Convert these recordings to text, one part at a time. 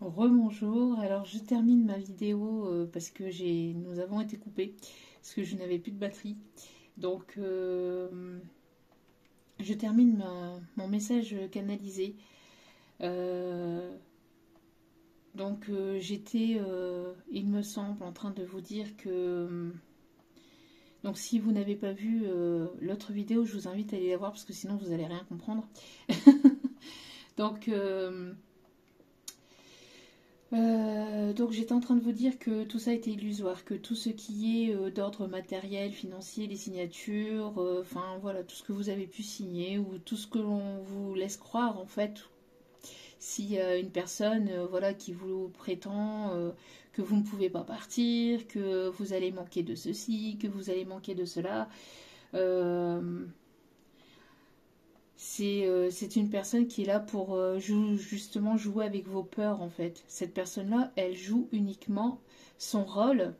Rebonjour, alors je termine ma vidéo parce que nous avons été coupés, parce que je n'avais plus de batterie. Donc je termine mon message canalisé. Euh, j'étais, il me semble, en train de vous dire que... donc si vous n'avez pas vu l'autre vidéo, je vous invite à aller la voir parce que sinon vous n'allez rien comprendre. Donc... donc j'étais en train de vous dire que tout ça était illusoire, que tout ce qui est d'ordre matériel, financier, les signatures, enfin voilà, tout ce que vous avez pu signer ou tout ce que l'on vous laisse croire en fait, si une personne voilà qui vous prétend que vous ne pouvez pas partir, que vous allez manquer de ceci, que vous allez manquer de cela. euh, c'est une personne qui est là pour justement jouer avec vos peurs en fait. Cette personne-là, elle joue uniquement son rôle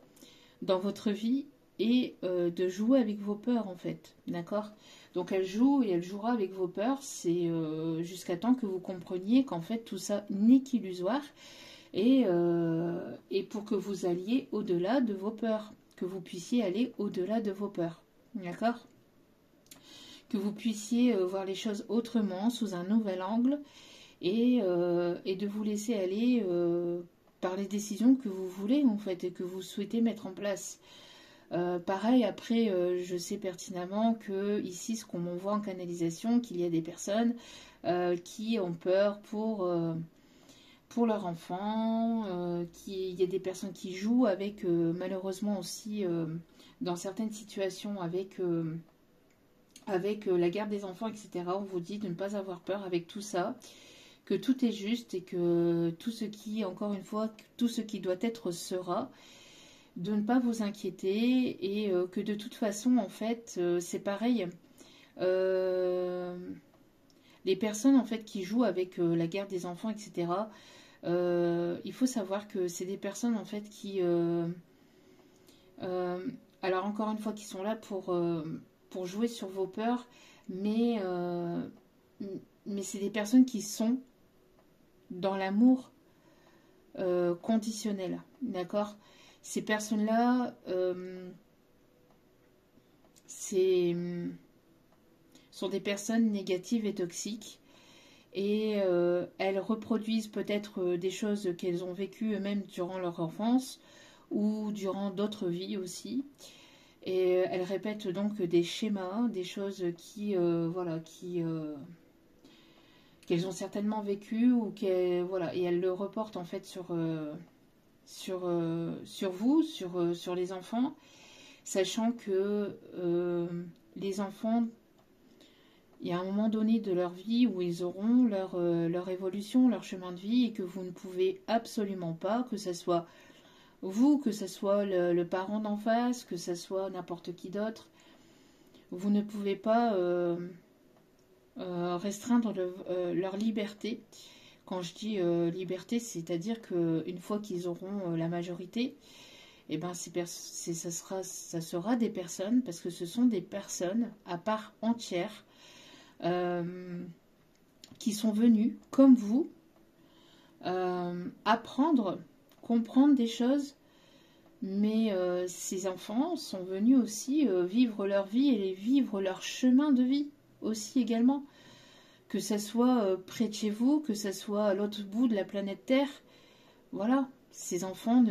dans votre vie et de jouer avec vos peurs en fait. D'accord. Donc elle joue et elle jouera avec vos peurs, c'est jusqu'à temps que vous compreniez qu'en fait tout ça n'est qu'illusoire et pour que vous alliez au-delà de vos peurs, que vous puissiez aller au-delà de vos peurs. D'accord, que vous puissiez voir les choses autrement, sous un nouvel angle, et de vous laisser aller par les décisions que vous voulez en fait et que vous souhaitez mettre en place. Pareil, après, je sais pertinemment que ici, ce qu'on m'envoie en canalisation, qu'il y a des personnes qui ont peur pour leur enfant, il y a des personnes qui jouent avec, malheureusement aussi, dans certaines situations, avec la garde des enfants, etc. On vous dit de ne pas avoir peur avec tout ça, que tout est juste et que tout ce qui, encore une fois, tout ce qui doit être sera, de ne pas vous inquiéter et que de toute façon, en fait, c'est pareil. Euh, les personnes, en fait, qui jouent avec la garde des enfants, etc., il faut savoir que c'est des personnes, en fait, qui... euh, alors, encore une fois, qui sont là pour jouer sur vos peurs, mais, euh, mais c'est des personnes qui sont dans l'amour conditionnel, d'accord. Ces personnes-là, c'est, sont des personnes négatives et toxiques, et elles reproduisent peut-être des choses qu'elles ont vécues eux-mêmes durant leur enfance, ou durant d'autres vies aussi. Et elles répètent donc des schémas, des choses qui, voilà, qu'elles ont certainement vécues ou qu'elles, voilà, et elles le reportent en fait sur vous, sur les enfants, sachant que les enfants, il y a un moment donné de leur vie où ils auront leur évolution, leur chemin de vie, et que vous ne pouvez absolument pas, que ce soit vous, que ce soit le parent d'en face, que ce soit n'importe qui d'autre, vous ne pouvez pas restreindre leur liberté. Quand je dis liberté, c'est-à-dire qu'une fois qu'ils auront la majorité, eh ben, ça sera des personnes, parce que ce sont des personnes à part entière, euh, qui sont venues, comme vous, apprendre, comprendre des choses, mais ces enfants sont venus aussi vivre leur vie et vivre leur chemin de vie aussi également. Que ça soit près de chez vous, que ça soit à l'autre bout de la planète Terre, voilà, ces enfants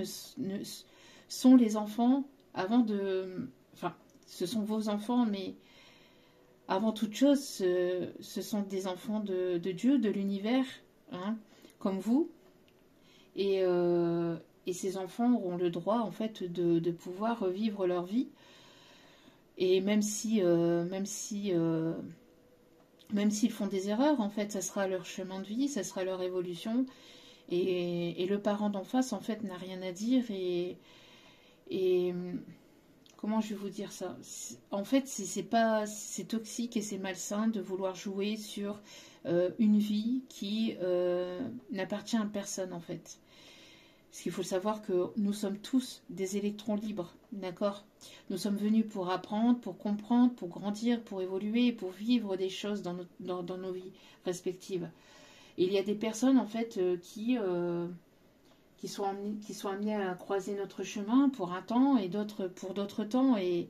sont les enfants avant de... Enfin, ce sont vos enfants, mais avant toute chose, ce sont des enfants de Dieu, de l'univers, hein, comme vous. Et ces enfants auront le droit, en fait, de pouvoir vivre leur vie. Et même s'ils font des erreurs, en fait, ça sera leur chemin de vie, ça sera leur évolution. Et le parent d'en face, en fait, n'a rien à dire. Et comment je vais vous dire ça? En fait, c'est pas, c'est toxique et c'est malsain de vouloir jouer sur une vie qui n'appartient à personne, en fait. Parce qu'il faut savoir que nous sommes tous des électrons libres, d'accord. Nous sommes venus pour apprendre, pour comprendre, pour grandir, pour évoluer, pour vivre des choses dans nos vies respectives. Et il y a des personnes, en fait, qui qui sont amenés à croiser notre chemin pour un temps et d'autres pour d'autres temps. Et il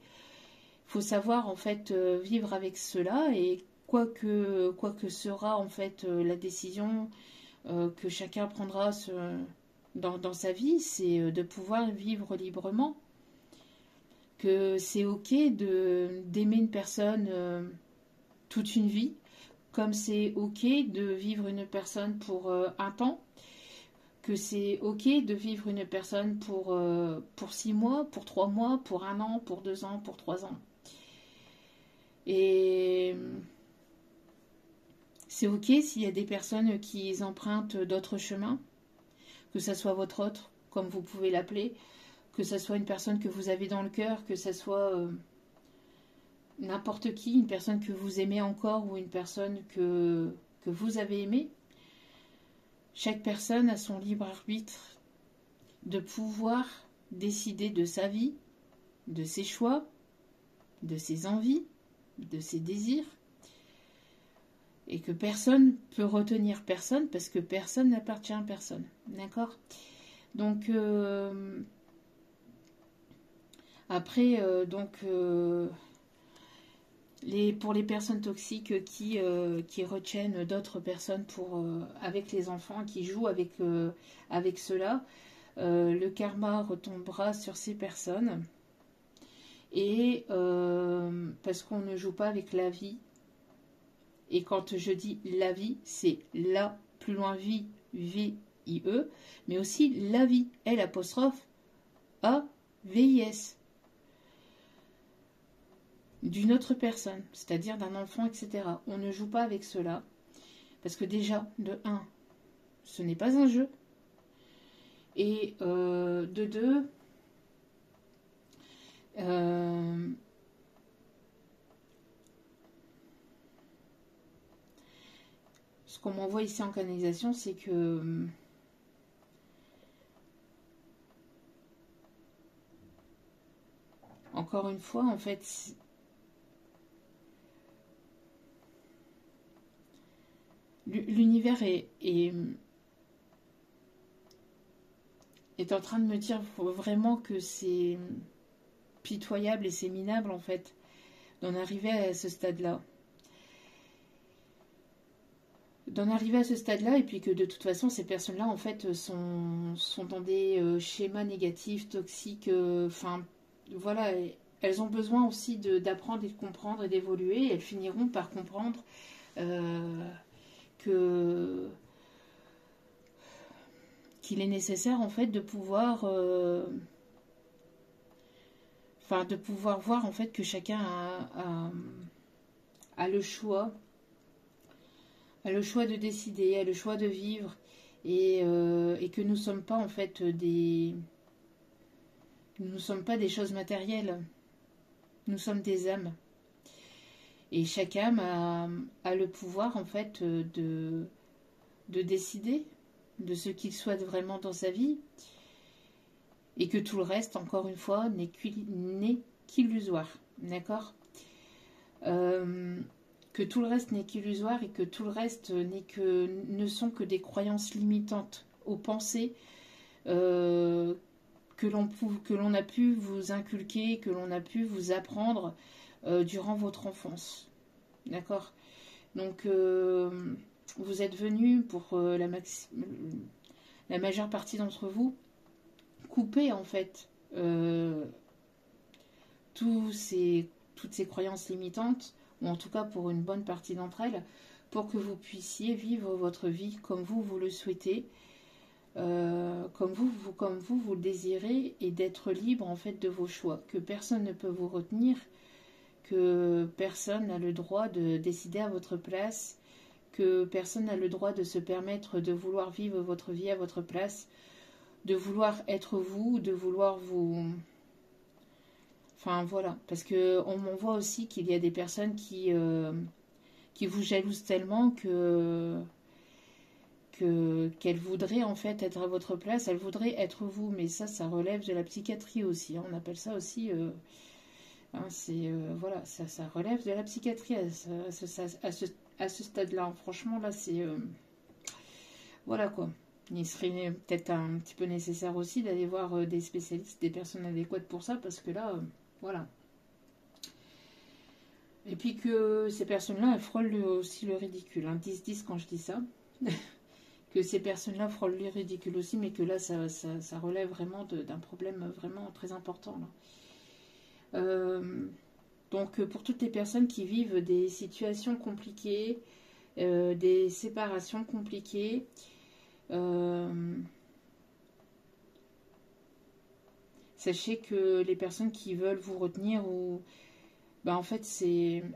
faut savoir en fait vivre avec cela, et quoi que sera en fait la décision que chacun prendra dans sa vie, c'est de pouvoir vivre librement. Que c'est ok d'aimer une personne toute une vie, comme c'est ok de vivre une personne pour un temps, que c'est ok de vivre une personne pour 6 mois, pour 3 mois, pour 1 an, pour 2 ans, pour 3 ans. Et c'est ok s'il y a des personnes qui empruntent d'autres chemins, que ça soit votre autre, comme vous pouvez l'appeler, que ça soit une personne que vous avez dans le cœur, que ça soit n'importe qui, une personne que vous aimez encore ou une personne que vous avez aimée. Chaque personne a son libre arbitre de pouvoir décider de sa vie, de ses choix, de ses envies, de ses désirs, et que personne peut retenir personne parce que personne n'appartient à personne. D'accord? Donc après pour les personnes toxiques qui retiennent d'autres personnes avec les enfants, qui jouent avec cela, le karma retombera sur ces personnes. Et parce qu'on ne joue pas avec la vie. Et quand je dis la vie, c'est la plus loin vie, V-I-E, mais aussi la vie, L'-A-V-I-S. D'une autre personne, c'est-à-dire d'un enfant, etc. On ne joue pas avec cela, parce que déjà, de 1, ce n'est pas un jeu, et de 2, ce qu'on m'envoie ici en canalisation, c'est que encore une fois, en fait, l'univers est en train de me dire vraiment que c'est pitoyable et c'est minable en fait d'en arriver à ce stade-là. Et puis que de toute façon ces personnes-là en fait sont dans des schémas négatifs, toxiques, enfin voilà, elles ont besoin aussi d'apprendre et de comprendre et d'évoluer, et elles finiront par comprendre qu'il est nécessaire en fait de pouvoir voir en fait que chacun a le choix de décider, a le choix de vivre, et que nous ne sommes pas en fait nous ne sommes pas des choses matérielles, nous sommes des âmes, et chaque âme a le pouvoir en fait de décider de ce qu'il souhaite vraiment dans sa vie, et que tout le reste, encore une fois, n'est qu'illusoire. D'accord? Que tout le reste n'est qu'illusoire, et que tout le reste ne sont que des croyances limitantes aux pensées que l'on a pu vous inculquer, que l'on a pu vous apprendre durant votre enfance. D'accord? Donc, vous êtes venus pour la majeure partie d'entre vous couper en fait toutes ces croyances limitantes, ou en tout cas pour une bonne partie d'entre elles, pour que vous puissiez vivre votre vie comme vous le souhaitez, comme vous le désirez, et d'être libre en fait de vos choix, que personne ne peut vous retenir, que personne n'a le droit de décider à votre place, que personne n'a le droit de se permettre de vouloir vivre votre vie à votre place, de vouloir être vous, de vouloir vous... Enfin voilà, parce qu'on m'envoie aussi qu'il y a des personnes qui vous jalousent tellement qu'elles voudraient en fait être à votre place, elles voudraient être vous, mais ça relève de la psychiatrie aussi, hein, on appelle ça aussi... hein, voilà, ça relève de la psychiatrie à ce stade-là. Franchement, là, c'est... voilà quoi. il serait peut-être un petit peu nécessaire aussi d'aller voir des spécialistes, des personnes adéquates pour ça, parce que là, voilà. Et puis que ces personnes-là, elles frôlent aussi le ridicule. Hein. 10-10 quand je dis ça. Que ces personnes-là frôlent le ridicule aussi, mais que là, ça relève vraiment d'un problème vraiment très important. Là. Donc, pour toutes les personnes qui vivent des situations compliquées, des séparations compliquées, sachez que les personnes qui veulent vous retenir ou ben en fait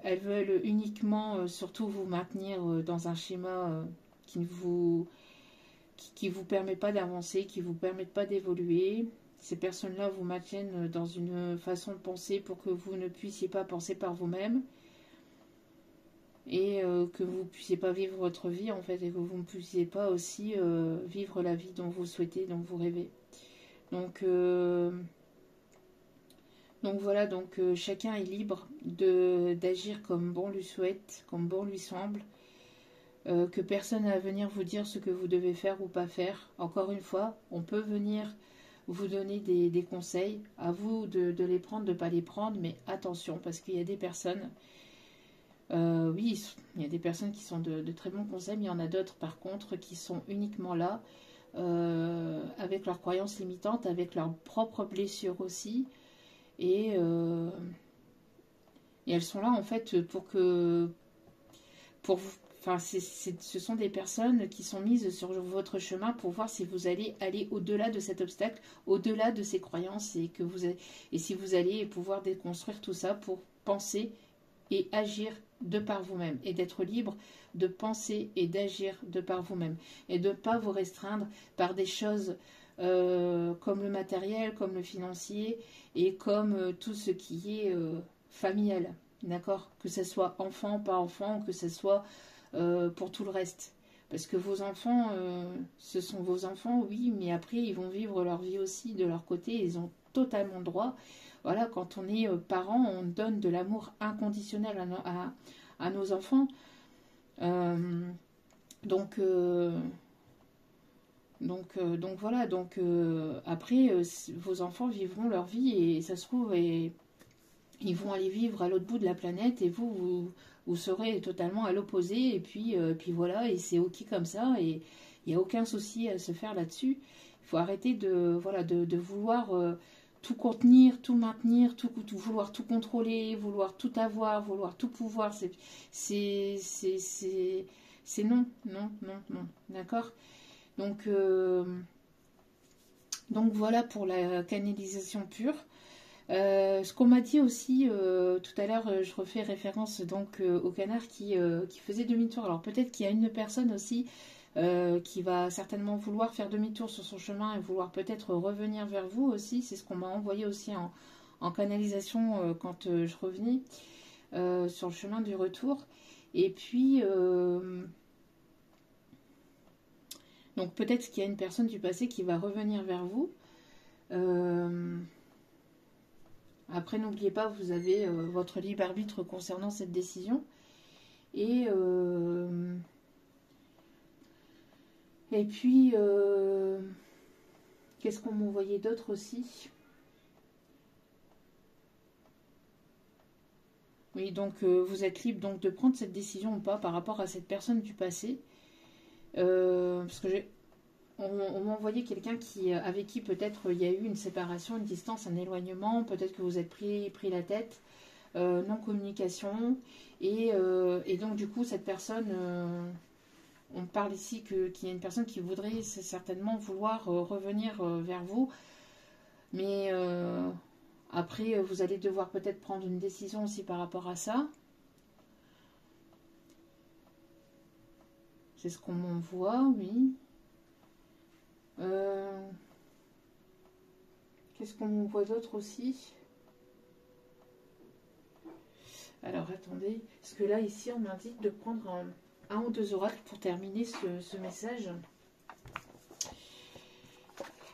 elles veulent uniquement surtout vous maintenir dans un schéma qui ne vous permet pas d'avancer, qui ne vous permet pas d'évoluer. Ces personnes-là vous maintiennent dans une façon de penser pour que vous ne puissiez pas penser par vous-même et que vous ne puissiez pas vivre votre vie en fait, et que vous ne puissiez pas aussi vivre la vie dont vous souhaitez, dont vous rêvez. Donc voilà, donc chacun est libre d'agir comme bon lui souhaite, comme bon lui semble, que personne n'a à venir vous dire ce que vous devez faire ou pas faire. Encore une fois, on peut venir vous donner des conseils, à vous de les prendre, de ne pas les prendre, mais attention, parce qu'il y a des personnes, oui, il y a des personnes qui sont de très bons conseils, mais il y en a d'autres par contre qui sont uniquement là, avec leurs croyances limitantes, avec leurs propres blessures aussi, et elles sont là en fait pour vous. Enfin, ce sont des personnes qui sont mises sur votre chemin pour voir si vous allez aller au-delà de cet obstacle, au-delà de ces croyances, et si vous allez pouvoir déconstruire tout ça pour penser et agir de par vous-même, et d'être libre de penser et d'agir de par vous-même, et de ne pas vous restreindre par des choses comme le matériel, comme le financier, et comme tout ce qui est familial, d'accord, que ce soit enfant, pas enfant, que ce soit pour tout le reste. Parce que vos enfants, ce sont vos enfants, oui, mais après, ils vont vivre leur vie aussi de leur côté, ils ont totalement le droit. Voilà, quand on est parent, on donne de l'amour inconditionnel à nos enfants. Donc voilà, donc après, vos enfants vivront leur vie, et ça se trouve, et ils vont aller vivre à l'autre bout de la planète, et vous serez totalement à l'opposé, et puis voilà, et c'est ok comme ça, et il n'y a aucun souci à se faire là-dessus. Il faut arrêter de vouloir tout contenir, tout maintenir, tout vouloir tout contrôler, vouloir tout avoir, vouloir tout pouvoir. C'est non, non, non, non, d'accord. Donc voilà pour la canalisation pure. Ce qu'on m'a dit aussi tout à l'heure, je refais référence donc au canard qui faisait demi-tour. Alors peut-être qu'il y a une personne aussi qui va certainement vouloir faire demi-tour sur son chemin et vouloir peut-être revenir vers vous aussi. C'est ce qu'on m'a envoyé aussi en canalisation quand je revenais sur le chemin du retour. Et puis donc peut-être qu'il y a une personne du passé qui va revenir vers vous. Après, n'oubliez pas, vous avez votre libre arbitre concernant cette décision. Et puis, qu'est-ce qu'on m'envoyait d'autre aussi? Oui, donc vous êtes libre donc de prendre cette décision ou pas par rapport à cette personne du passé. Parce que on m'a envoyé quelqu'un avec qui peut-être il y a eu une séparation, une distance, un éloignement, peut-être que vous êtes pris la tête, non-communication, et donc du coup cette personne, on parle ici qu'il y a une personne qui voudrait certainement vouloir revenir vers vous, mais après vous allez devoir peut-être prendre une décision aussi par rapport à ça. C'est ce qu'on m'envoie, oui. Qu'est-ce qu'on m'envoie d'autre aussi? Alors attendez, parce que là ici on m'indique de prendre un ou deux oracles pour terminer ce message.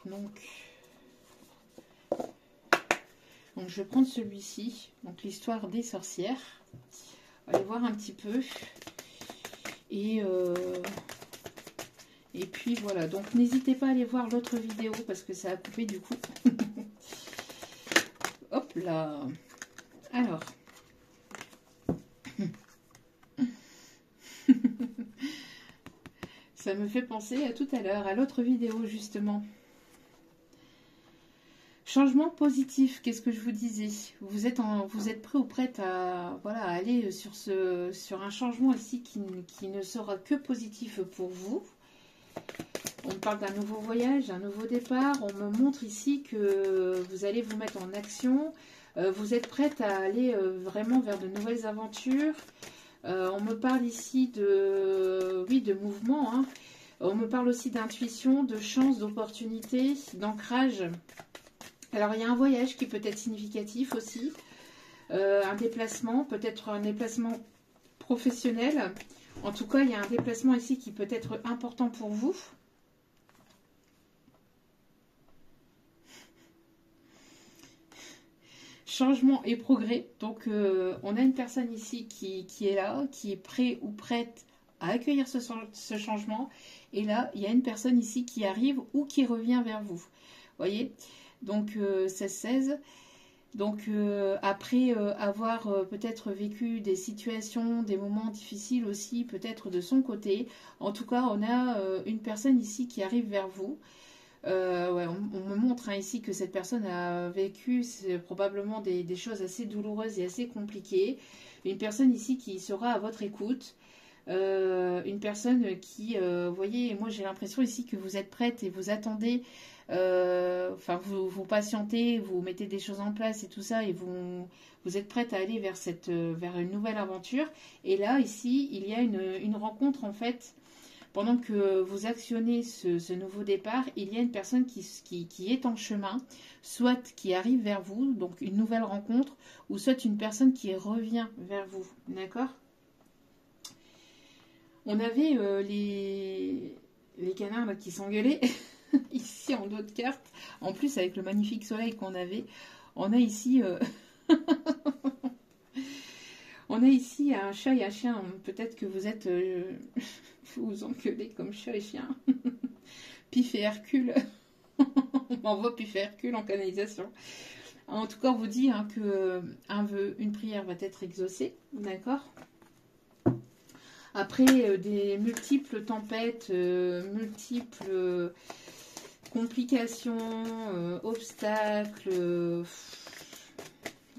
Donc je vais prendre celui-ci, donc l'histoire des sorcières. On va aller voir un petit peu. Et Et puis voilà, donc n'hésitez pas à aller voir l'autre vidéo parce que ça a coupé du coup. Hop là. Alors. Ça me fait penser à tout à l'heure, à l'autre vidéo justement. Changement positif, qu'est-ce que je vous disais? Vous êtes prêt ou prête à, voilà, à aller sur un changement ici qui ne sera que positif pour vous. On me parle d'un nouveau voyage, un nouveau départ. On me montre ici que vous allez vous mettre en action. Vous êtes prête à aller vraiment vers de nouvelles aventures. On me parle ici de, oui, de mouvement. Hein. On me parle aussi d'intuition, de chance, d'opportunité, d'ancrage. Alors, il y a un voyage qui peut être significatif aussi. Un déplacement, peut-être un déplacement professionnel. En tout cas, il y a un déplacement ici qui peut être important pour vous. Changement et progrès. Donc, on a une personne ici qui est là, qui est prêt ou prête à accueillir ce changement. Et là, il y a une personne ici qui arrive ou qui revient vers vous. Vous voyez? Donc, 16-16. Donc, après avoir peut-être vécu des situations, des moments difficiles aussi, peut-être de son côté. En tout cas, on a une personne ici qui arrive vers vous. Ouais, on me montre hein, ici que cette personne a vécu probablement des choses assez douloureuses et assez compliquées. Une personne ici qui sera à votre écoute. Une personne qui, vous voyez, moi j'ai l'impression ici que vous êtes prête et vous attendez, enfin vous patientez, vous mettez des choses en place et tout ça et vous êtes prête à aller vers une nouvelle aventure. Et là, ici, il y a une rencontre en fait. Pendant que vous actionnez ce nouveau départ, il y a une personne qui est en chemin, soit qui arrive vers vous, donc une nouvelle rencontre, ou soit une personne qui revient vers vous. D'accord? On avait les canards là, qui s'engueulaient, ici en d'autres cartes. En plus, avec le magnifique soleil qu'on avait, on a ici... on a ici un chat et un chien. Peut-être que vous êtes... vous vous engueulez comme chat et chien. Pif et Hercule. On m'envoie Pif et Hercule en canalisation. En tout cas, on vous dit hein, qu'un vœu, une prière va être exaucée. D'accord? Après des multiples tempêtes, multiples complications, obstacles...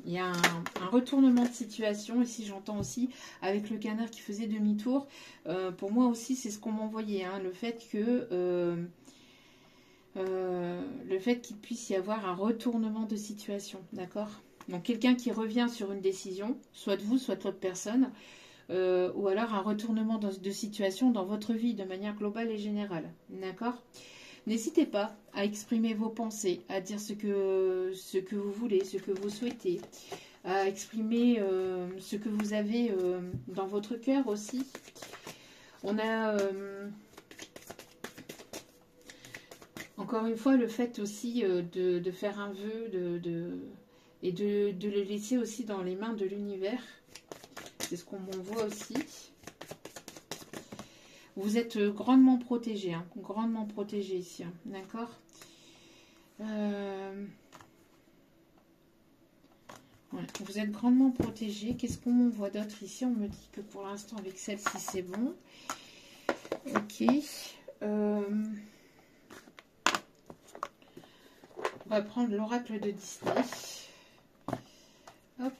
il y a un retournement de situation. Ici, j'entends aussi avec le canard qui faisait demi-tour. Pour moi aussi, c'est ce qu'on m'envoyait. Hein, le fait qu'il puisse y avoir un retournement de situation. D'accord? Donc, quelqu'un qui revient sur une décision, soit de vous, soit de l'autre personne, ou alors un retournement de situation dans votre vie de manière globale et générale. D'accord? N'hésitez pas à exprimer vos pensées, à dire ce que vous voulez, ce que vous souhaitez, à exprimer ce que vous avez dans votre cœur aussi. On a encore une fois le fait aussi de faire un vœu et de le laisser aussi dans les mains de l'univers. C'est ce qu'on m'envoie aussi. Vous êtes grandement protégé, hein, grandement protégé ici, hein, d'accord? Ouais, vous êtes grandement protégé. Qu'est-ce qu'on m'envoie d'autre ici? On me dit que pour l'instant, avec celle-ci, c'est bon. Ok. On va prendre l'oracle de Disney. Hop.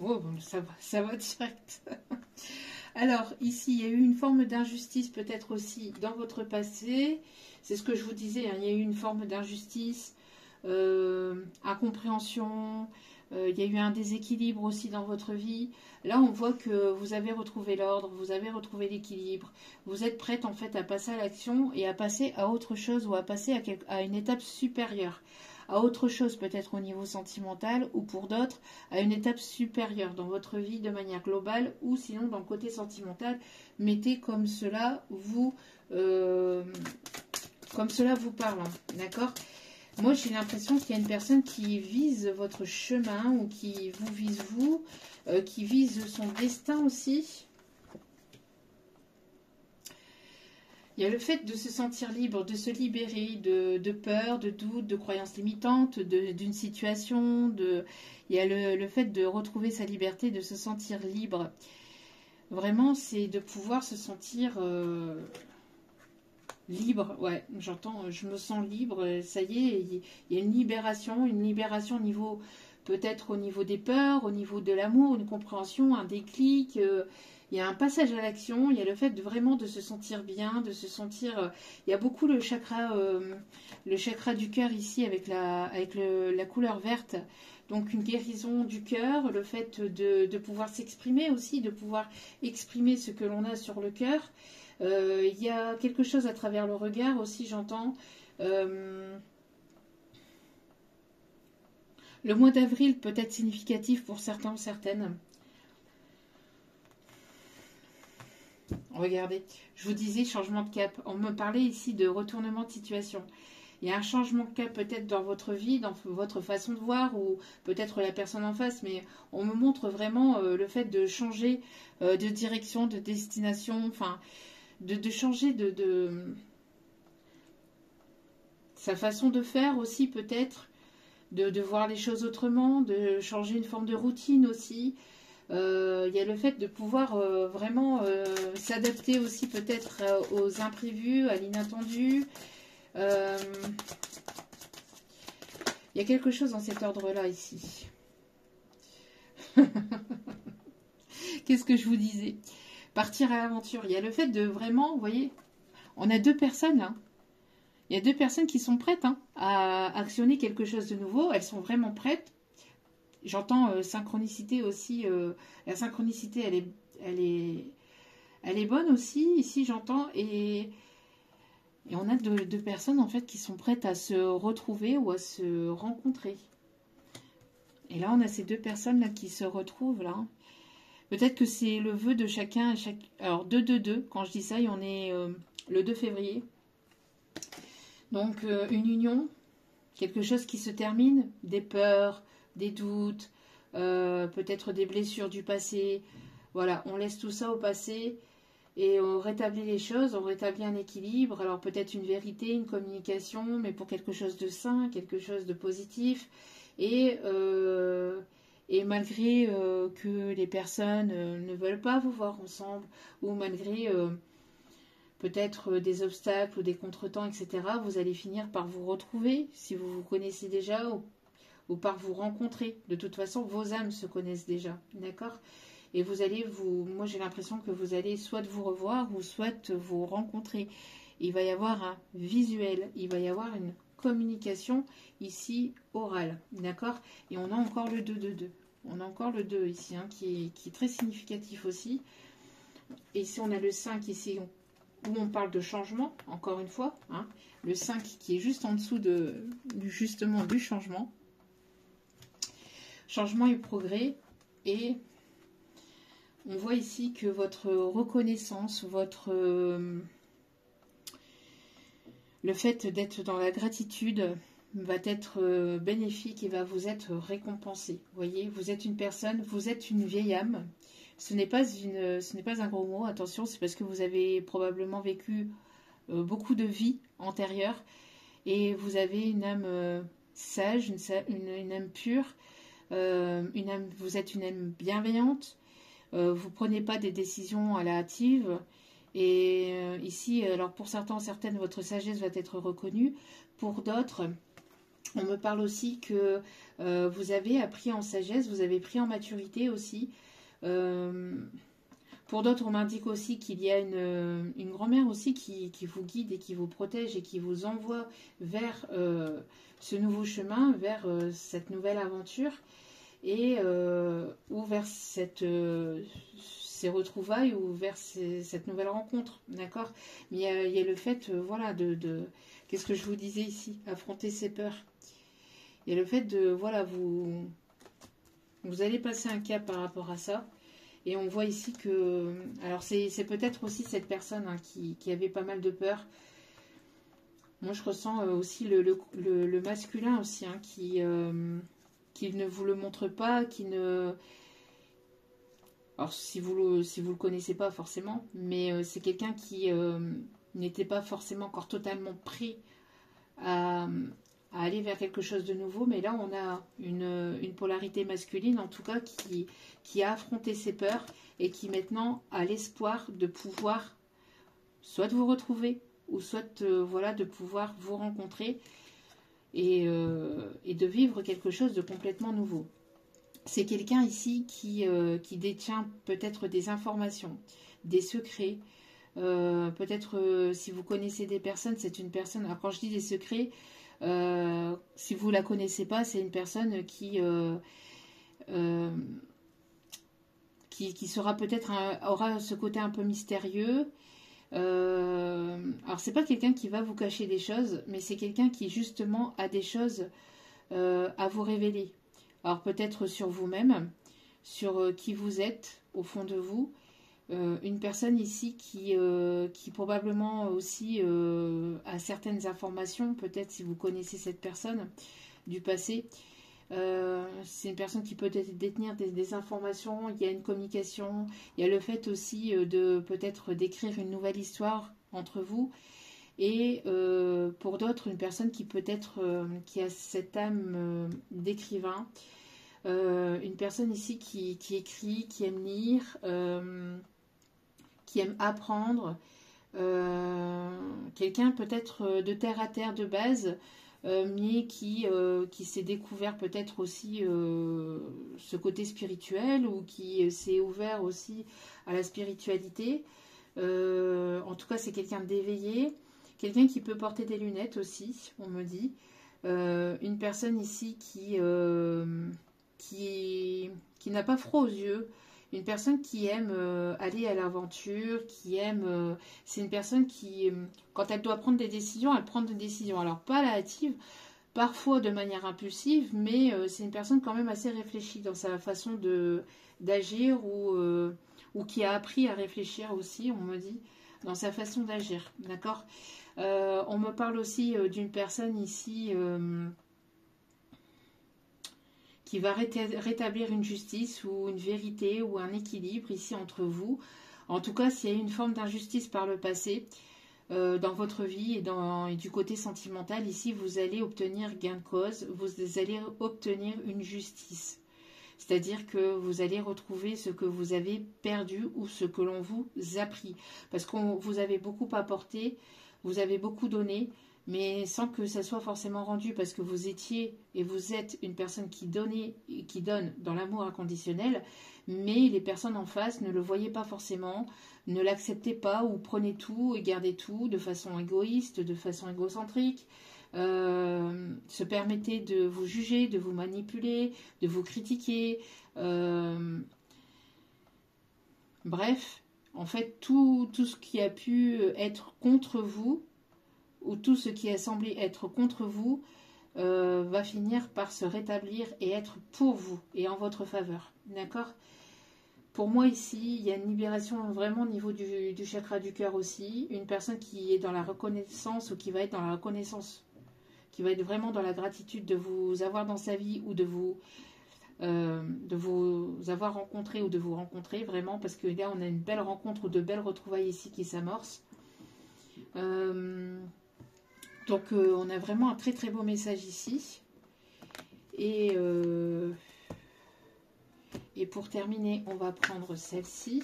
Oh, bon, ça va direct. Alors, ici, il y a eu une forme d'injustice peut-être aussi dans votre passé. C'est ce que je vous disais, hein, il y a eu une forme d'injustice, incompréhension, il y a eu un déséquilibre aussi dans votre vie. Là, on voit que vous avez retrouvé l'ordre, vous avez retrouvé l'équilibre. Vous êtes prête en fait à passer à l'action et à passer à autre chose ou à passer à une étape supérieure. À autre chose peut-être au niveau sentimental ou pour d'autres à une étape supérieure dans votre vie de manière globale ou sinon dans le côté sentimental, mettez comme cela vous comme cela vous parle, hein, d'accord? Moi, j'ai l'impression qu'il y a une personne qui vise votre chemin ou qui vous vise vous, qui vise son destin aussi. Il y a le fait de se sentir libre, de se libérer de peur, de doute, de croyances limitantes, d'une situation. Il y a le fait de retrouver sa liberté, de se sentir libre. Vraiment, c'est de pouvoir se sentir libre. Ouais, j'entends, je me sens libre. Ça y est, il y a une libération au niveau, peut-être au niveau des peurs, au niveau de l'amour, une compréhension, un déclic. Il y a un passage à l'action, il y a le fait de vraiment de se sentir bien, de se sentir... il y a beaucoup le chakra du cœur ici avec la couleur verte. Donc une guérison du cœur, le fait de pouvoir s'exprimer aussi, de pouvoir exprimer ce que l'on a sur le cœur. Il y a quelque chose à travers le regard aussi, j'entends. Le mois d'avril peut être significatif pour certains ou certaines. Regardez, je vous disais changement de cap. On me parlait ici de retournement de situation. Il y a un changement de cap peut-être dans votre vie, dans votre façon de voir, ou peut-être la personne en face, mais on me montre vraiment le fait de changer de direction, de destination, enfin, de changer de sa façon de faire aussi peut-être, de voir les choses autrement, de changer une forme de routine aussi. Il y a le fait de pouvoir vraiment s'adapter aussi peut-être aux imprévus, à l'inattendu. Il y a quelque chose dans cet ordre-là ici. Qu'est-ce que je vous disais? Partir à l'aventure. Il y a le fait de vraiment, vous voyez, on a deux personnes là. Il y a deux personnes qui sont prêtes à actionner quelque chose de nouveau. Elles sont vraiment prêtes. J'entends synchronicité aussi. La synchronicité, elle est bonne aussi. Ici, j'entends. Et on a deux personnes en fait qui sont prêtes à se retrouver ou à se rencontrer. Et là, on a ces deux personnes là qui se retrouvent là. Peut-être que c'est le vœu de chacun. Alors 2-2-2. Quand je dis ça, on est le 2 février. Donc une union, quelque chose qui se termine, des peurs, des doutes, peut-être des blessures du passé. Voilà, on laisse tout ça au passé et on rétablit les choses, on rétablit un équilibre. Alors peut-être une vérité, une communication, mais pour quelque chose de sain, quelque chose de positif. Et malgré que les personnes ne veulent pas vous voir ensemble, ou malgré... peut-être des obstacles ou des contretemps, etc., vous allez finir par vous retrouver, si vous vous connaissez déjà, ou par vous rencontrer. De toute façon, vos âmes se connaissent déjà, d'accord? Et vous allez moi j'ai l'impression que vous allez soit vous revoir, ou soit vous rencontrer. Il va y avoir un visuel, il va y avoir une communication ici orale, d'accord? Et on a encore le 2-2-2. On a encore le 2 ici, qui est très significatif aussi. Et ici, on a le 5 ici, où on parle de changement, encore une fois, le 5 qui est juste en dessous justement du changement. Changement et progrès. Et on voit ici que votre reconnaissance, le fait d'être dans la gratitude va être bénéfique et va vous être récompensé. Vous voyez, vous êtes une personne, vous êtes une vieille âme. Ce n'est pas un gros mot, attention, c'est parce que vous avez probablement vécu beaucoup de vies antérieures et vous avez une âme sage, une âme pure, vous êtes une âme bienveillante, vous ne prenez pas des décisions à la hâtive et ici, alors pour certaines, votre sagesse va être reconnue, pour d'autres, on me parle aussi que vous avez appris en sagesse, vous avez pris en maturité aussi. Pour d'autres, on m'indique aussi qu'il y a une grand-mère aussi qui vous guide et qui vous protège et qui vous envoie vers ce nouveau chemin, vers cette nouvelle aventure et ou vers ces retrouvailles ou vers cette nouvelle rencontre, d'accord? Mais il y a le fait, voilà, qu'est-ce que je vous disais ici? Affronter ses peurs. Il y a le fait de, voilà, vous allez passer un cap par rapport à ça. Et on voit ici que... Alors, c'est peut-être aussi cette personne qui avait pas mal de peur. Moi, je ressens aussi le masculin aussi, hein, qui ne vous le montre pas, qui ne... Alors, si vous le connaissez pas forcément, mais c'est quelqu'un qui n'était pas forcément encore totalement prêt à, à aller vers quelque chose de nouveau. Mais là, on a une polarité masculine, en tout cas, qui a affronté ses peurs et qui maintenant a l'espoir de pouvoir soit de vous retrouver, ou soit voilà, de pouvoir vous rencontrer et de vivre quelque chose de complètement nouveau. C'est quelqu'un ici qui détient peut-être des informations, des secrets. Peut-être si vous connaissez des personnes, c'est une personne. Alors quand je dis des secrets, si vous la connaissez pas, c'est une personne qui sera peut-être aura ce côté un peu mystérieux. Alors c'est pas quelqu'un qui va vous cacher des choses, mais c'est quelqu'un qui justement a des choses à vous révéler. Alors peut-être sur vous-même, sur qui vous êtes au fond de vous. Une personne ici qui probablement aussi a certaines informations, peut-être si vous connaissez cette personne du passé. C'est une personne qui peut détenir des informations, il y a une communication, il y a le fait aussi de peut-être d'écrire une nouvelle histoire entre vous. Et pour d'autres, une personne qui peut-être qui a cette âme d'écrivain. Une personne ici qui écrit, qui aime lire, qui aime apprendre. Quelqu'un peut-être de terre à terre de base, mais qui s'est découvert peut-être aussi ce côté spirituel ou qui s'est ouvert aussi à la spiritualité. En tout cas, c'est quelqu'un d'éveillé. Quelqu'un qui peut porter des lunettes aussi, on me dit. Une personne ici qui n'a pas froid aux yeux. Une personne qui aime aller à l'aventure, qui aime... c'est une personne qui, quand elle doit prendre des décisions, elle prend des décisions. Alors, pas la hâtive, parfois de manière impulsive, mais c'est une personne quand même assez réfléchie dans sa façon d'agir ou qui a appris à réfléchir aussi, on me dit, dans sa façon d'agir. D'accord. On me parle aussi d'une personne ici qui va rétablir une justice ou une vérité ou un équilibre ici entre vous. En tout cas, s'il y a eu une forme d'injustice par le passé dans votre vie et du côté sentimental, ici, vous allez obtenir gain de cause, vous allez obtenir une justice. C'est-à-dire que vous allez retrouver ce que vous avez perdu ou ce que l'on vous a pris. Parce que vous avez beaucoup apporté, vous avez beaucoup donné, mais sans que ça soit forcément rendu, parce que vous étiez et vous êtes une personne qui donne dans l'amour inconditionnel, mais les personnes en face ne le voyaient pas forcément, ne l'acceptaient pas ou prenaient tout et gardaient tout de façon égoïste, de façon égocentrique, se permettaient de vous juger, de vous manipuler, de vous critiquer. Bref, en fait, tout ce qui a pu être contre vous, ou tout ce qui a semblé être contre vous, va finir par se rétablir et être pour vous et en votre faveur. D'accord ? Pour moi ici, il y a une libération vraiment au niveau du chakra du cœur aussi. Une personne qui est dans la reconnaissance ou qui va être dans la reconnaissance, qui va être vraiment dans la gratitude de vous avoir dans sa vie ou de vous avoir rencontré ou de vous rencontrer vraiment, parce que là on a une belle rencontre ou de belles retrouvailles ici qui s'amorcent. Donc on a vraiment un très très beau message ici. Et pour terminer, on va prendre celle-ci.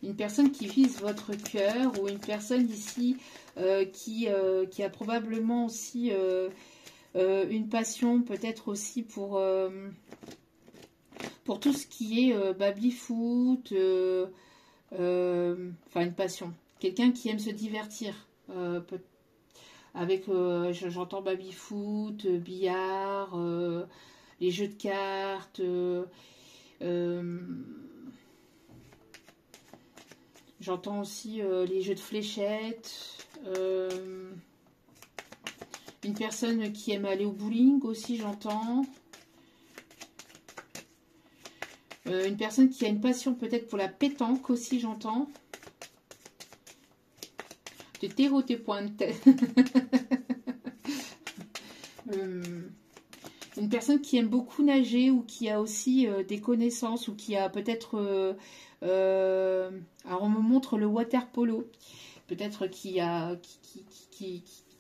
Une personne qui vise votre cœur, ou une personne ici qui a probablement aussi une passion, peut-être aussi pour tout ce qui est baby-foot, enfin une passion. Quelqu'un qui aime se divertir. Avec, j'entends baby-foot, billard, les jeux de cartes, j'entends aussi les jeux de fléchettes, une personne qui aime aller au bowling aussi, j'entends. Une personne qui a une passion peut-être pour la pétanque aussi, j'entends. De terreau tes pointes. Une personne qui aime beaucoup nager ou qui a aussi des connaissances ou qui a peut-être... alors on me montre le water polo. Peut-être qui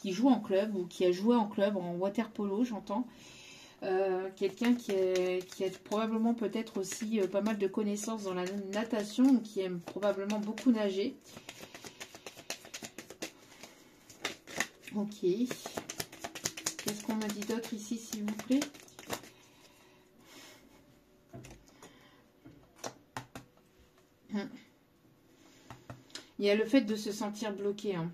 joue en club ou qui a joué en club en water polo, j'entends. Quelqu'un qui a probablement peut-être aussi pas mal de connaissances dans la natation ou qui aime probablement beaucoup nager. Ok. Qu'est-ce qu'on m'a dit d'autre ici, s'il vous plaît? Il y a le fait de se sentir bloqué. Hein.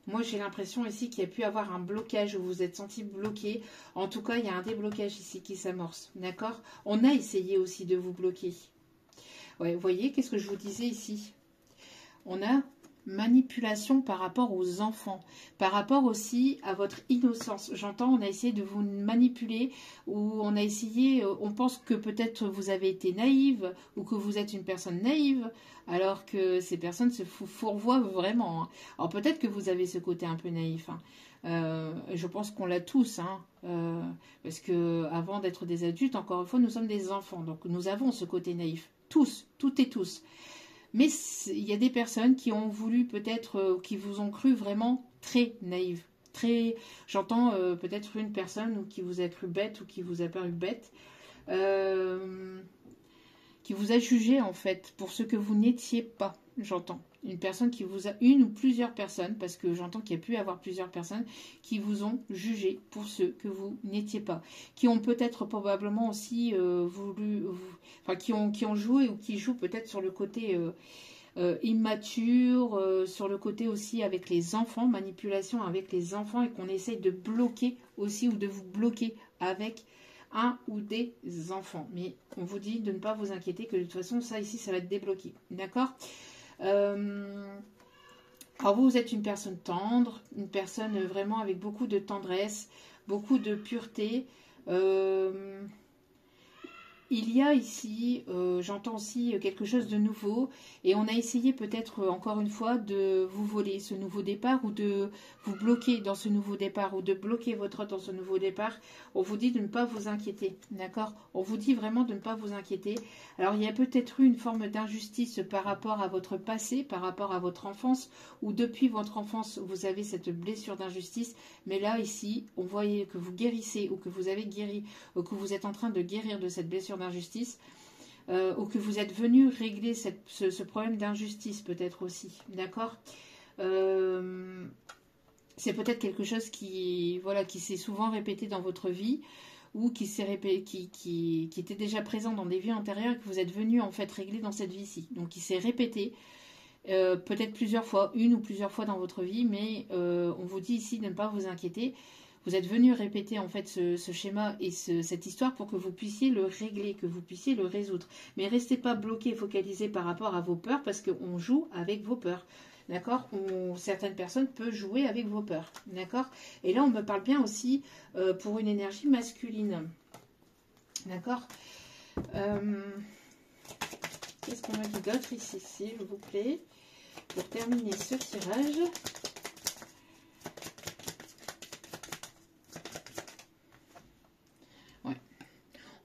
Moi, j'ai l'impression ici qu'il y a pu avoir un blocage où vous vous êtes senti bloqué. En tout cas, il y a un déblocage ici qui s'amorce. D'accord? On a essayé aussi de vous bloquer. Ouais, vous voyez, qu'est-ce que je vous disais ici? On a manipulation par rapport aux enfants, par rapport aussi à votre innocence. J'entends, on a essayé de vous manipuler, ou on a essayé, on pense que peut-être vous avez été naïve, ou que vous êtes une personne naïve, alors que ces personnes se fourvoient vraiment. Hein. Alors peut-être que vous avez ce côté un peu naïf, hein. Je pense qu'on l'a tous, hein, parce que avant d'être des adultes, encore une fois, nous sommes des enfants, donc nous avons ce côté naïf, tous, toutes et tous. Mais il y a des personnes qui ont voulu peut-être, qui vous ont cru vraiment très naïve. Très, j'entends peut-être une personne qui vous a cru bête ou qui vous a paru bête, qui vous a jugé en fait pour ce que vous n'étiez pas. J'entends une personne qui vous a, une ou plusieurs personnes, parce que j'entends qu'il y a pu y avoir plusieurs personnes qui vous ont jugé pour ce que vous n'étiez pas, qui ont peut-être probablement aussi voulu, enfin qui ont joué ou qui jouent peut-être sur le côté immature, sur le côté aussi avec les enfants, manipulation avec les enfants, et qu'on essaye de bloquer aussi ou de vous bloquer avec un ou des enfants. Mais on vous dit de ne pas vous inquiéter, que de toute façon ça ici ça va être débloqué, d'accord? Alors vous êtes une personne tendre, une personne vraiment avec beaucoup de tendresse, beaucoup de pureté. Il y a ici, j'entends aussi quelque chose de nouveau, et on a essayé peut-être encore une fois de vous voler ce nouveau départ, ou de vous bloquer dans ce nouveau départ, ou de bloquer votre dans ce nouveau départ. On vous dit de ne pas vous inquiéter, d'accord? On vous dit vraiment de ne pas vous inquiéter. Alors il y a peut-être eu une forme d'injustice par rapport à votre passé, par rapport à votre enfance, ou depuis votre enfance vous avez cette blessure d'injustice, mais là ici on voit que vous guérissez, ou que vous avez guéri, ou que vous êtes en train de guérir de cette blessure d'injustice, ou que vous êtes venu régler ce problème d'injustice peut-être aussi, d'accord? C'est peut-être quelque chose qui s'est souvent répété dans votre vie, ou qui était déjà présent dans des vies antérieures, et que vous êtes venu en fait régler dans cette vie-ci. Donc il s'est répété peut-être plusieurs fois, une ou plusieurs fois dans votre vie, mais on vous dit ici de ne pas vous inquiéter. Vous êtes venu répéter en fait ce schéma et cette histoire pour que vous puissiez le régler, que vous puissiez le résoudre. Mais restez pas bloqué, focalisé par rapport à vos peurs, parce qu'on joue avec vos peurs. D'accord? Certaines personnes peuvent jouer avec vos peurs. D'accord? Et là, on me parle bien aussi pour une énergie masculine. D'accord? Qu'est-ce qu'on a dit d'autre ici, s'il vous plaît? Pour terminer ce tirage.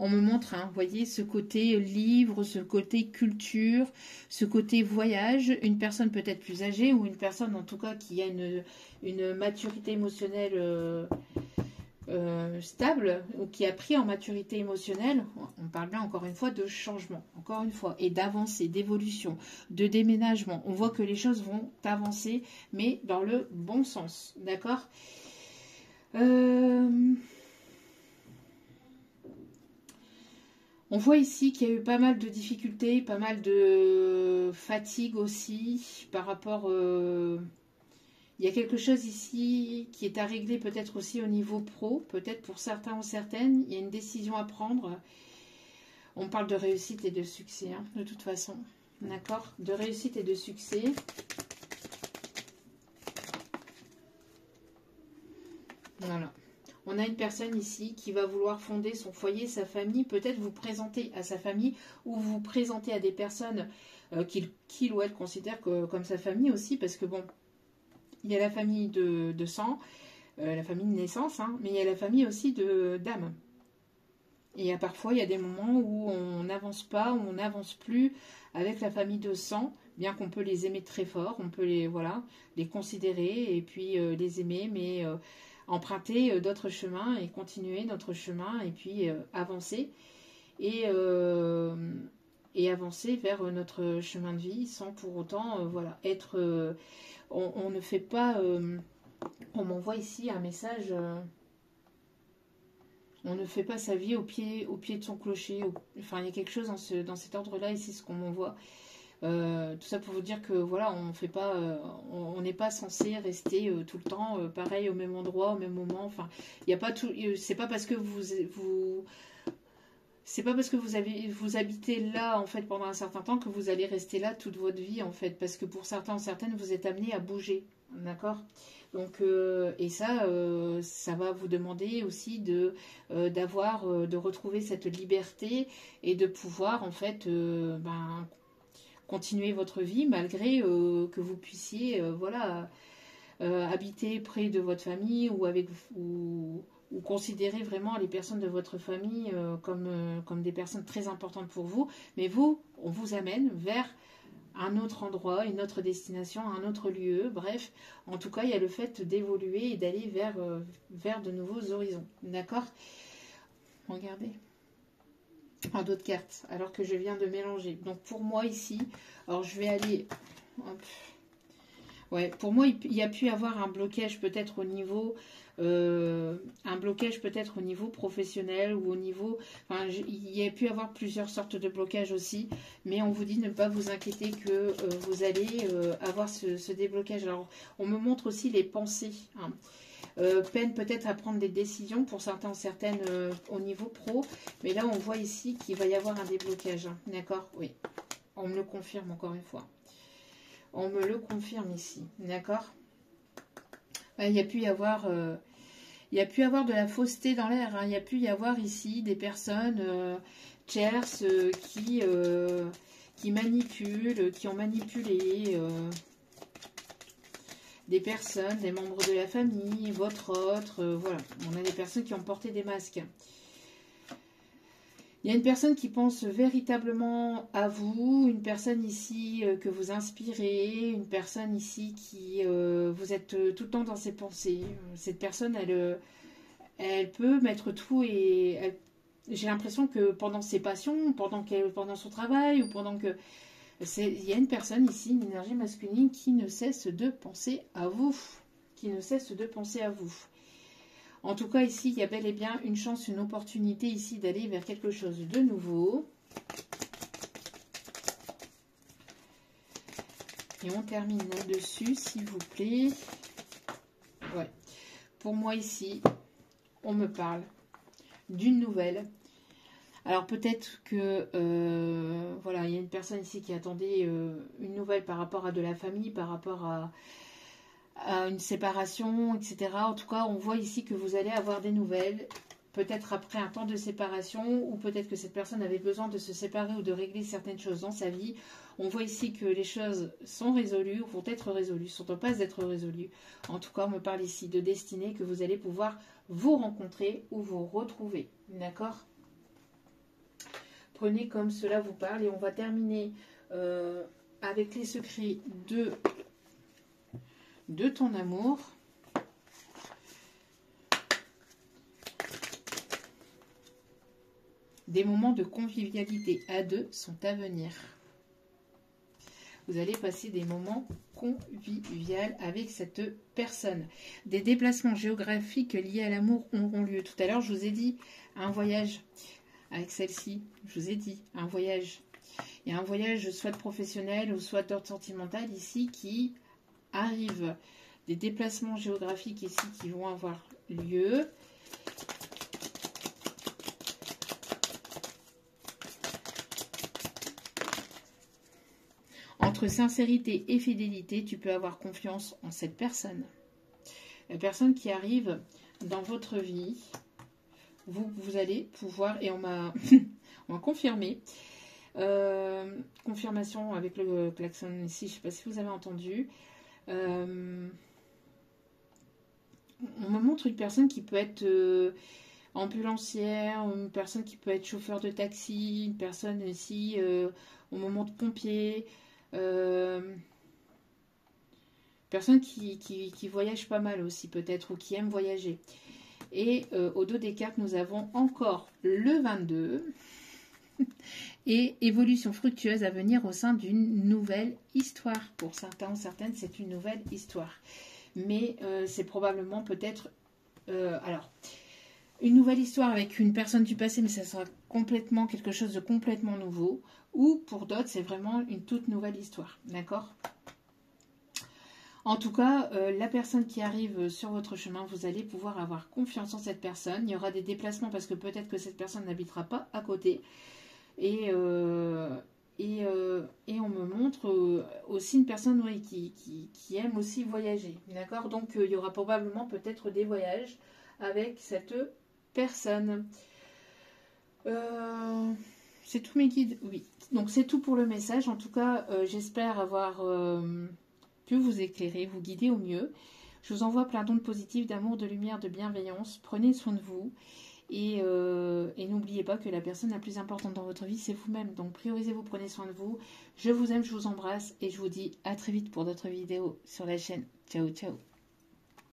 On me montre, hein, vous voyez, ce côté livre, ce côté culture, ce côté voyage. Une personne peut-être plus âgée, ou une personne en tout cas qui a une maturité émotionnelle stable, ou qui a pris en maturité émotionnelle. On parle bien encore une fois de changement, encore une fois, et d'avancée, d'évolution, de déménagement. On voit que les choses vont avancer, mais dans le bon sens, d'accord? On voit ici qu'il y a eu pas mal de difficultés, pas mal de fatigue aussi par rapport... il y a quelque chose ici qui est à régler peut-être aussi au niveau pro, peut-être pour certains ou certaines. Il y a une décision à prendre. On parle de réussite et de succès, hein, de toute façon. D'accord? De réussite et de succès. Voilà. On a une personne ici qui va vouloir fonder son foyer, sa famille, peut-être vous présenter à sa famille ou vous présenter à des personnes qu'il ou elle considère comme sa famille aussi, parce que bon, il y a la famille de sang, la famille de naissance, hein, mais il y a la famille aussi d'âme. Et parfois, il y a des moments où on n'avance pas, où on n'avance plus avec la famille de sang, bien qu'on peut les aimer très fort, on peut les considérer et puis les aimer, mais emprunter d'autres chemins et continuer notre chemin et puis avancer et avancer vers notre chemin de vie sans pour autant voilà, être... on ne fait pas... on m'envoie ici un message... on ne fait pas sa vie au pied de son clocher. Enfin, il y a quelque chose dans cet ordre-là, ici, ce qu'on m'envoie. Tout ça pour vous dire que voilà, on fait pas, on n'est pas censé rester tout le temps pareil au même endroit, au même moment. Enfin, il y a pas tout. C'est pas parce que c'est pas parce que vous habitez là en fait pendant un certain temps que vous allez rester là toute votre vie en fait, parce que pour certains ou certaines, vous êtes amené à bouger, d'accord. Donc et ça va vous demander aussi de retrouver cette liberté et de pouvoir en fait continuer votre vie malgré que vous puissiez voilà habiter près de votre famille ou considérer vraiment les personnes de votre famille comme des personnes très importantes pour vous, mais on vous amène vers un autre endroit, une autre destination, un autre lieu, bref, en tout cas il y a le fait d'évoluer et d'aller vers de nouveaux horizons, d'accord. Regardez d'autres cartes, alors que je viens de mélanger. Donc pour moi ici, alors je vais aller... Hop. Ouais, pour moi, il y a pu avoir un blocage peut-être au niveau... professionnel ou au niveau... Enfin, il y a pu avoir plusieurs sortes de blocages aussi, mais on vous dit de ne pas vous inquiéter que vous allez avoir ce déblocage. Alors, on me montre aussi les pensées, hein. Peine peut-être à prendre des décisions pour certains ou certaines au niveau pro, mais là on voit ici qu'il va y avoir un déblocage, hein. D'accord, oui, on me le confirme encore une fois, on me le confirme ici, d'accord. Il y a pu y avoir de la fausseté dans l'air, hein. Il y a pu y avoir ici des personnes tierces qui manipulent, qui ont manipulé des personnes, des membres de la famille, votre autre, voilà. On a des personnes qui ont porté des masques. Il y a une personne qui pense véritablement à vous, une personne ici que vous inspirez, une personne ici qui vous êtes tout le temps dans ses pensées. Cette personne, elle peut mettre tout et j'ai l'impression que pendant ses passions, pendant son travail ou pendant que... Il y a une personne ici, une énergie masculine qui ne cesse de penser à vous. Qui ne cesse de penser à vous. En tout cas, ici, il y a bel et bien une chance, une opportunité ici d'aller vers quelque chose de nouveau. Et on termine là-dessus, s'il vous plaît. Ouais. Pour moi, ici, on me parle d'une nouvelle. Alors peut-être que voilà, il y a une personne ici qui attendait une nouvelle par rapport à de la famille, par rapport à une séparation, etc. En tout cas, on voit ici que vous allez avoir des nouvelles, peut-être après un temps de séparation, ou peut-être que cette personne avait besoin de se séparer ou de régler certaines choses dans sa vie. On voit ici que les choses sont résolues, ou vont être résolues, sont en passe d'être résolues. En tout cas, on me parle ici de destinée, que vous allez pouvoir vous rencontrer ou vous retrouver. D'accord ? Prenez comme cela vous parle et on va terminer avec les secrets de ton amour. Des moments de convivialité à deux sont à venir. Vous allez passer des moments conviviaux avec cette personne. Des déplacements géographiques liés à l'amour auront lieu. Tout à l'heure, je vous ai dit un voyage. Avec celle-ci, je vous ai dit, un voyage. Il y a un voyage soit professionnel ou soit d'ordre sentimental ici qui arrive. Des déplacements géographiques ici qui vont avoir lieu. Entre sincérité et fidélité, tu peux avoir confiance en cette personne. La personne qui arrive dans votre vie, vous allez pouvoir, et on m'a confirmé, confirmation avec le klaxon ici, je ne sais pas si vous avez entendu, on me montre une personne qui peut être ambulancière, une personne qui peut être chauffeur de taxi, une personne aussi, on me montre pompier, personne qui voyage pas mal aussi peut-être, ou qui aime voyager. Et au dos des cartes, nous avons encore le 22 et évolution fructueuse à venir au sein d'une nouvelle histoire. Pour certains ou certaines, c'est une nouvelle histoire. Mais c'est probablement peut-être... alors, une nouvelle histoire avec une personne du passé, mais ça sera complètement quelque chose de complètement nouveau. Ou pour d'autres, c'est vraiment une toute nouvelle histoire. D'accord ? En tout cas, la personne qui arrive sur votre chemin, vous allez pouvoir avoir confiance en cette personne. Il y aura des déplacements parce que peut-être que cette personne n'habitera pas à côté. Et on me montre aussi une personne qui aime aussi voyager. D'accord ? Donc, il y aura probablement peut-être des voyages avec cette personne. C'est tous mes guides, oui. Donc, c'est tout pour le message. En tout cas, j'espère avoir... pu vous éclairer, vous guider au mieux. Je vous envoie plein d'ondes positives, d'amour, de lumière, de bienveillance. Prenez soin de vous et n'oubliez pas que la personne la plus importante dans votre vie, c'est vous-même. Donc priorisez-vous, prenez soin de vous. Je vous aime, je vous embrasse et je vous dis à très vite pour d'autres vidéos sur la chaîne. Ciao, ciao.